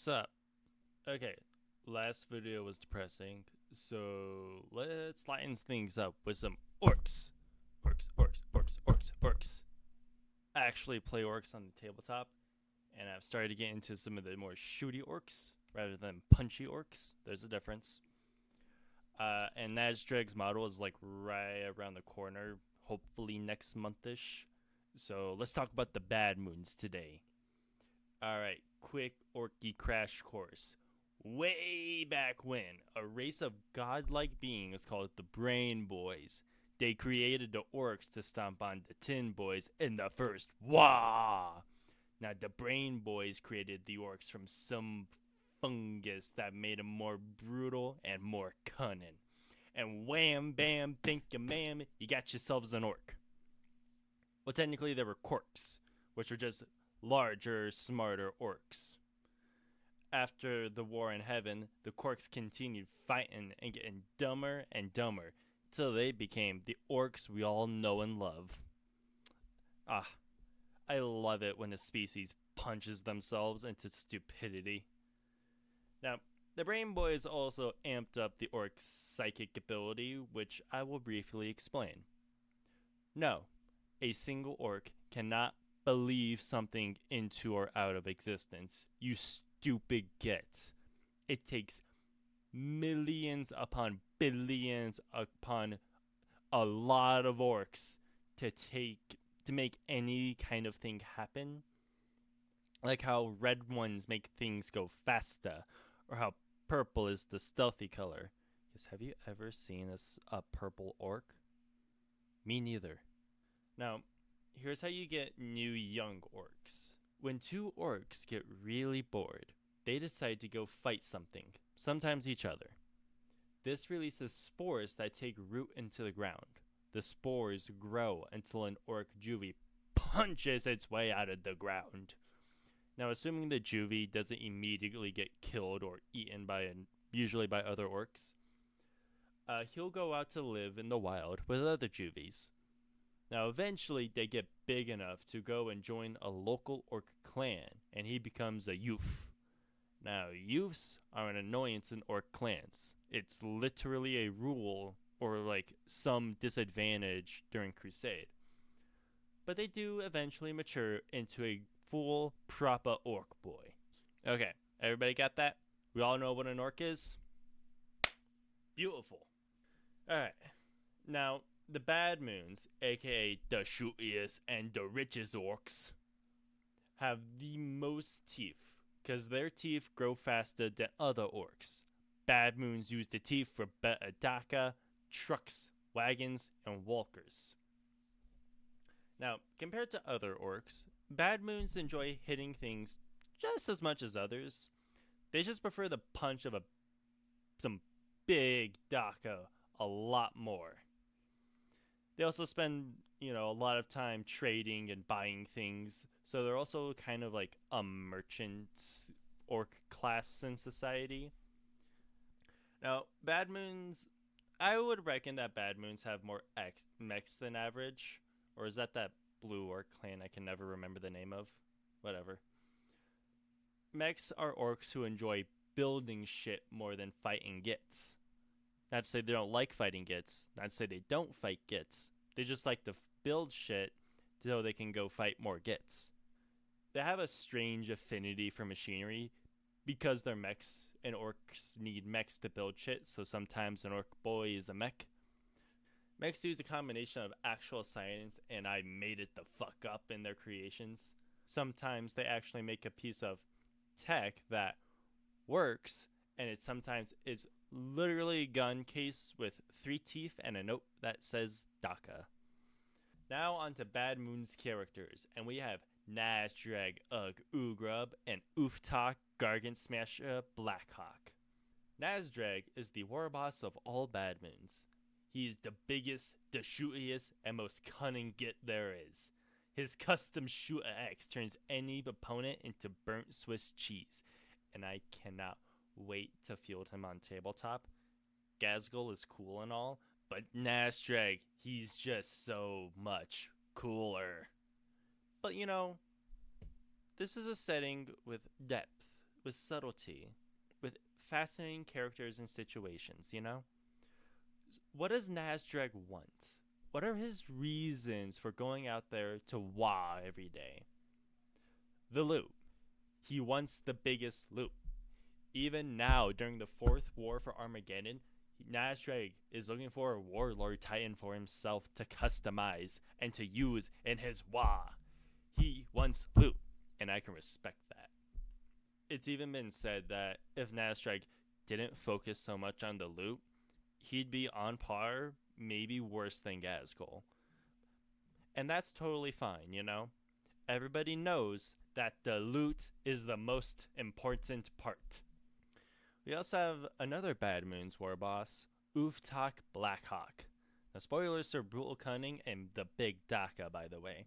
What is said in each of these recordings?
Sup? Okay, last video was depressing, so let's lighten things up with some orcs. Orcs. I actually play orcs on the tabletop, and I've started to get into some of the more shooty orcs rather than punchy orcs. There's a difference. And Nazdreg's model is like right around the corner, hopefully next monthish. So let's talk about the bad moons today. Alright, quick orky crash course. Way back when, a race of godlike beings called the Brain Boys. They created the orcs to stomp on the Tin Boys in the first Wah! Now, the Brain Boys created the orcs from some fungus that made them more brutal and more cunning. And wham bam, think you ma'am, you got yourselves an orc. Well, technically, they were corks, which were just larger, smarter orcs. After the war in heaven, the Quarks continued fighting and getting dumber and dumber till they became the orcs we all know and love. Ah, I love it when a species punches themselves into stupidity. Now, the Brain Boys also amped up the orc's psychic ability, which I will briefly explain. No, a single orc cannot believe something into or out of existence. You stupid git. It takes millions upon billions upon a lot of orcs to make any kind of thing happen. Like how red ones make things go faster, or how purple is the stealthy color. Because have you ever seen a purple orc? Me neither. Now, here's how you get new young orcs. When two orcs get really bored, they decide to go fight something, sometimes each other. This releases spores that take root into the ground. The spores grow until an orc juvie punches its way out of the ground. Now, assuming the juvie doesn't immediately get killed or eaten usually by other orcs, he'll go out to live in the wild with other juvies. Now, eventually, they get big enough to go and join a local orc clan, and he becomes a youth. Now, youths are an annoyance in orc clans. It's literally a rule or like some disadvantage during Crusade. But they do eventually mature into a full, proper orc boy. Okay, everybody got that? We all know what an orc is? Beautiful. Alright, now the Bad Moons, aka the shootiest and the richest orcs, have the most teeth, because their teeth grow faster than other orcs. Bad Moons use the teeth for better DACA, trucks, wagons, and walkers. Now, compared to other orcs, Bad Moons enjoy hitting things just as much as others. They just prefer the punch of some big DACA a lot more. They also spend, a lot of time trading and buying things, so they're also kind of like a merchant orc class in society. Now, Bad Moons, I would reckon that Bad Moons have more mechs than average, or is that blue orc clan I can never remember the name of? Whatever. Mechs are orcs who enjoy building shit more than fighting gits. Not to say they don't like fighting gits. Not to say they don't fight gits. They just like to build shit so they can go fight more gits. They have a strange affinity for machinery because they're mechs, and orcs need mechs to build shit, so sometimes an orc boy is a mech. Mechs use a combination of actual science and I made it the fuck up in their creations. Sometimes they actually make a piece of tech that works, and it sometimes is literally a gun case with 3 teeth and a note that says DACA. Now on to Bad Moon's characters, and we have Nazdreg Ugg Ugrub and Uftak Gargant Smasher Blackhawk. Nazdreg is the war boss of all Bad Moons. He is the biggest, the shootiest, and most cunning git there is. His custom Shooter X turns any opponent into burnt Swiss cheese, and I cannot wait to field him on tabletop. Gazgul is cool and all, but Nazdreg, he's just so much cooler. But this is a setting with depth, with subtlety, with fascinating characters and situations, you know? What does Nazdreg want? What are his reasons for going out there to wah every day? The loot. He wants the biggest loot. Even now, during the Fourth War for Armageddon, Nazdreg is looking for a Warlord Titan for himself to customize and to use in his wah. He wants loot, and I can respect that. It's even been said that if Nazdreg didn't focus so much on the loot, he'd be on par, maybe worse than Gazgul. And that's totally fine, you know? Everybody knows that the loot is the most important part. We also have another Bad Moons war boss, Uvtak Blackhawk. Now, spoilers for Brutal Cunning and the Big Daka, by the way.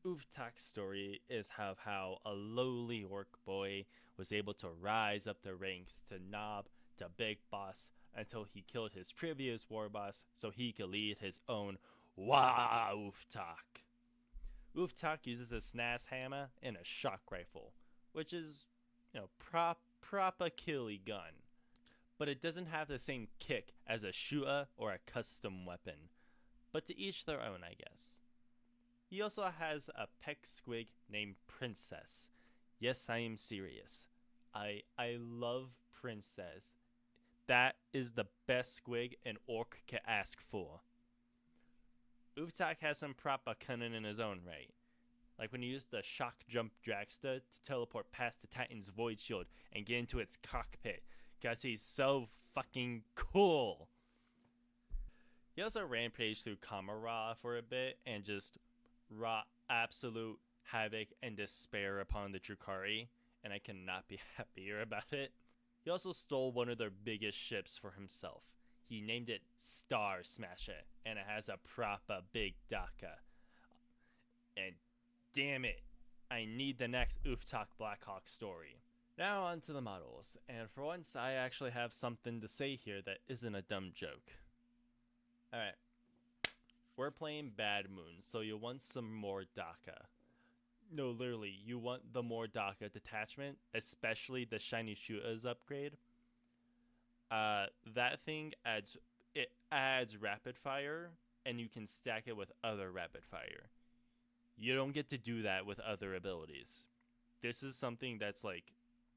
Uvtak's story is of how a lowly orc boy was able to rise up the ranks to Nob, to Big Boss, until he killed his previous war boss so he could lead his own Wah Uvtak. Uvtak uses a SNAS hammer and a shock rifle, which is, proper killy gun. But it doesn't have the same kick as a shooter or a custom weapon. But to each their own, I guess. He also has a peck squig named Princess. Yes, I am serious. I love Princess. That is the best squig an orc can ask for. Uvtak has some proper cunning in his own right. Like when he used the shock jump dragster to teleport past the Titan's void shield and get into its cockpit. Because he's so fucking cool. He also rampaged through Kamara for a bit and just wrought absolute havoc and despair upon the Drukari, and I cannot be happier about it. He also stole one of their biggest ships for himself. He named it Star Smasher, and it has a proper big Daka. And damn it, I need the next Uvtak Blackhawk story. Now on to the models, and for once I actually have something to say here that isn't a dumb joke. Alright, we're playing Bad Moon, so you want some more Daka. No, literally, you want the more Daka detachment, especially the Shiny Shooters upgrade. That thing adds rapid fire, and you can stack it with other rapid fire. You don't get to do that with other abilities. This is something that's like,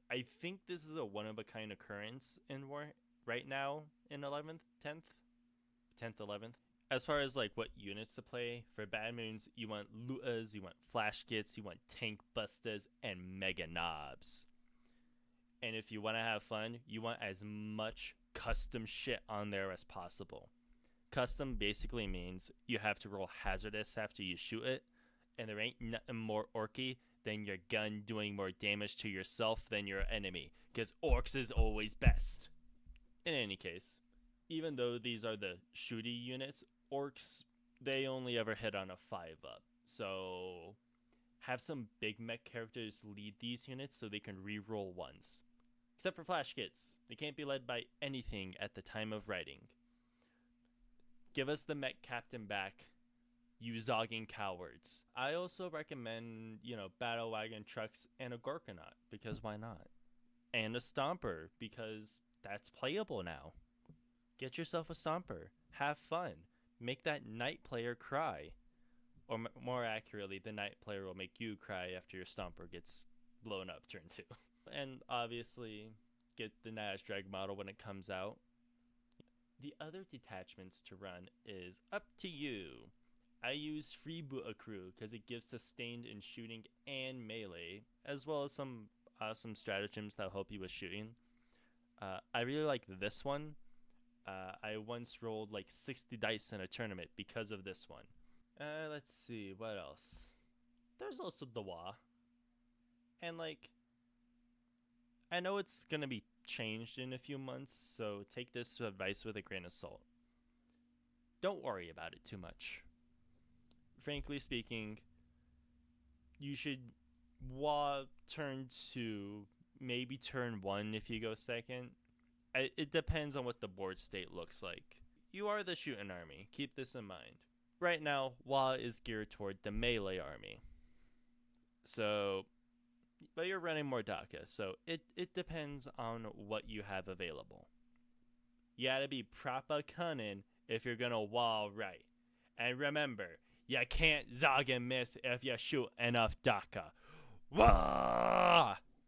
I think this is a one-of-a-kind occurrence in War right now in 11th, 10th, 11th. As far as like what units to play, for Bad Moons, you want Lutas, you want Flash Kits, you want Tank Busters, and Mega Knobs. And if you want to have fun, you want as much custom shit on there as possible. Custom basically means you have to roll hazardous after you shoot it, and there ain't nothing more orky than your gun doing more damage to yourself than your enemy, because orcs is always best. In any case, even though these are the shooty units, orcs, they only ever hit on a 5-up. So have some big mech characters lead these units so they can reroll ones. Except for Flash Kits. They can't be led by anything at the time of writing. Give us the mech captain back, you zogging cowards. I also recommend, battle wagon trucks and a Gorkonaut, because why not? And a Stomper, because that's playable now. Get yourself a Stomper. Have fun. Make that Knight player cry. Or more accurately, the Knight player will make you cry after your Stomper gets blown up turn 2. And obviously, get the Nazdreg model when it comes out. The other detachments to run is up to you. I use Freeboot Accrue because it gives sustained in shooting and melee, as well as some awesome stratagems that help you with shooting. I really like this one. I once rolled like 60 dice in a tournament because of this one. Let's see, what else? There's also the Wah. And I know it's going to be changed in a few months, so take this advice with a grain of salt. Don't worry about it too much. Frankly speaking, you should Wah turn 2, maybe turn 1 if you go second. It depends on what the board state looks like. You are the shooting army, keep this in mind. Right now, Wah is geared toward the melee army. So but you're running more Daka, so it depends on what you have available. You gotta be proper cunning if you're gonna wall right. And remember, you can't zog and miss if you shoot enough Daka. Wah!